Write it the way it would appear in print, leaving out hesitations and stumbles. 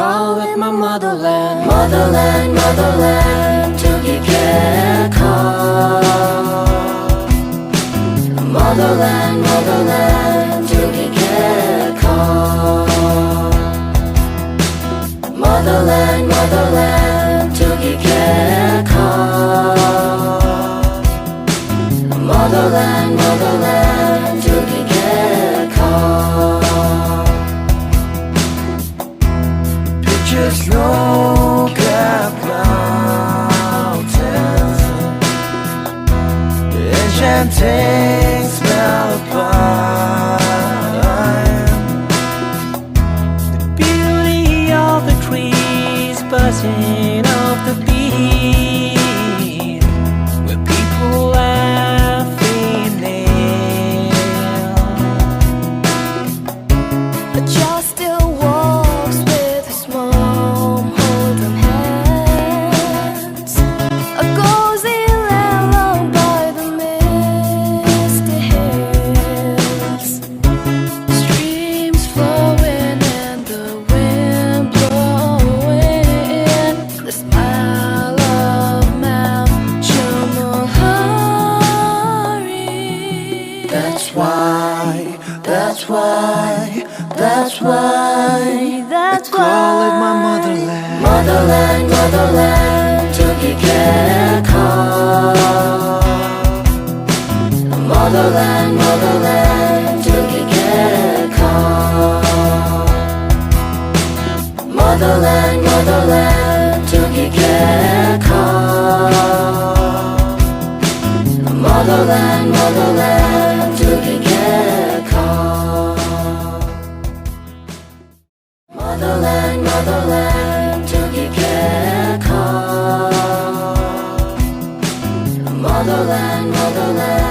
call it my motherland. Motherland, motherland, call. Motherland, motherland, call. Motherland, motherland, call. Motherland, motherland, call. Picture snow-capped mountains, enchanting smell of pine, the beauty of the trees, buzzing of the bees, where people laughing nail. A child still walks with a small holding hands, a cozy lamb by the misty hills, streams flowing and the wind blowing, the smile of Mount Chumulari. That's why I call it my motherland. Motherland, motherland, call. Motherland, motherland, call. Motherland, motherland, call. Motherland, motherland, call. Motherland, motherland, call. Motherland, motherland.